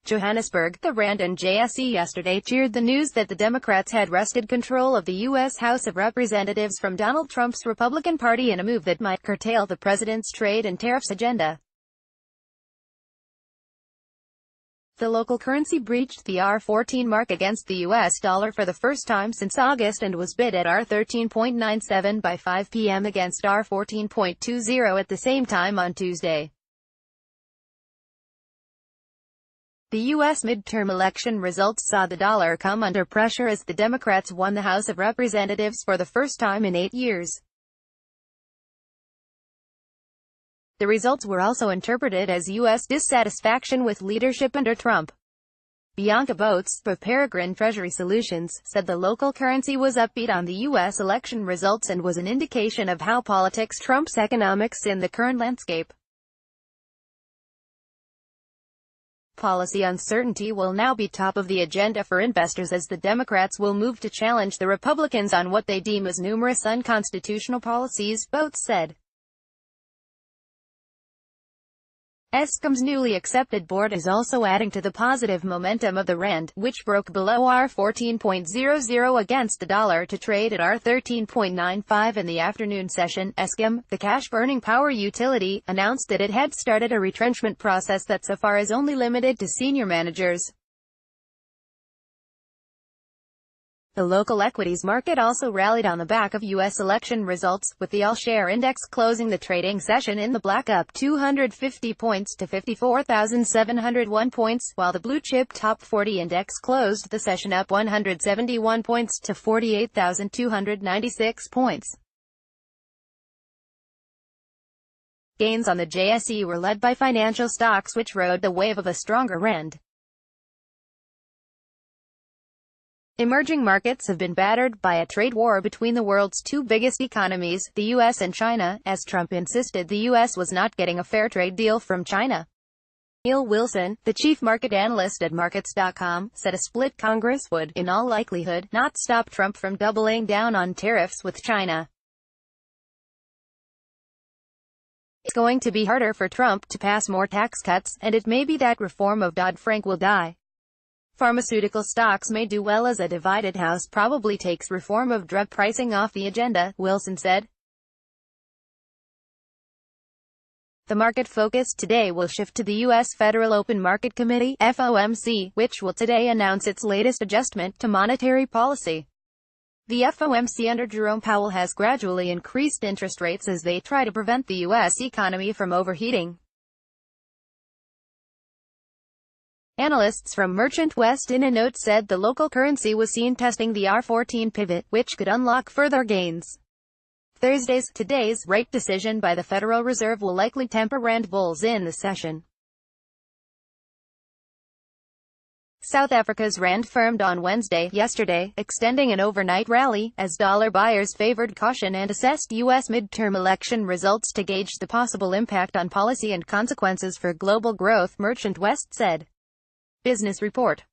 Johannesburg, the Rand and JSE yesterday cheered the news that the Democrats had wrested control of the U.S. House of Representatives from Donald Trump's Republican Party in a move that might curtail the president's trade and tariffs agenda. The local currency breached the R14 mark against the U.S. dollar for the first time since August and was bid at R13.97 by 5 p.m. against R14.20 at the same time on Tuesday. The U.S. midterm election results saw the dollar come under pressure as the Democrats won the House of Representatives for the first time in 8 years. The results were also interpreted as U.S. dissatisfaction with leadership under Trump. Bianca Boats, of Peregrine Treasury Solutions, said the local currency was upbeat on the U.S. election results and was an indication of how politics trumps economics in the current landscape. Policy uncertainty will now be top of the agenda for investors as the Democrats will move to challenge the Republicans on what they deem as numerous unconstitutional policies, Boats said. Eskom's newly accepted board is also adding to the positive momentum of the Rand, which broke below R14.00 against the dollar to trade at R13.95 in the afternoon session. Eskom, the cash-burning power utility, announced that it had started a retrenchment process that so far is only limited to senior managers. The local equities market also rallied on the back of U.S. election results, with the all-share index closing the trading session in the black up 250 points to 54,701 points, while the blue-chip top 40 index closed the session up 171 points to 48,296 points. Gains on the JSE were led by financial stocks which rode the wave of a stronger Rand. Emerging markets have been battered by a trade war between the world's two biggest economies, the U.S. and China, as Trump insisted the U.S. was not getting a fair trade deal from China. Neil Wilson, the chief market analyst at Markets.com, said a split Congress would, in all likelihood, not stop Trump from doubling down on tariffs with China. It's going to be harder for Trump to pass more tax cuts, and it may be that reform of Dodd-Frank will die. Pharmaceutical stocks may do well as a divided House probably takes reform of drug pricing off the agenda, Wilson said. The market focus today will shift to the U.S. Federal Open Market Committee, FOMC, which will today announce its latest adjustment to monetary policy. The FOMC under Jerome Powell has gradually increased interest rates as they try to prevent the U.S. economy from overheating. Analysts from Merchant West in a note said the local currency was seen testing the R14 pivot, which could unlock further gains. Today's rate decision by the Federal Reserve will likely temper Rand bulls in the session. South Africa's Rand firmed on yesterday, extending an overnight rally, as dollar buyers favored caution and assessed U.S. midterm election results to gauge the possible impact on policy and consequences for global growth, Merchant West said. Business Report.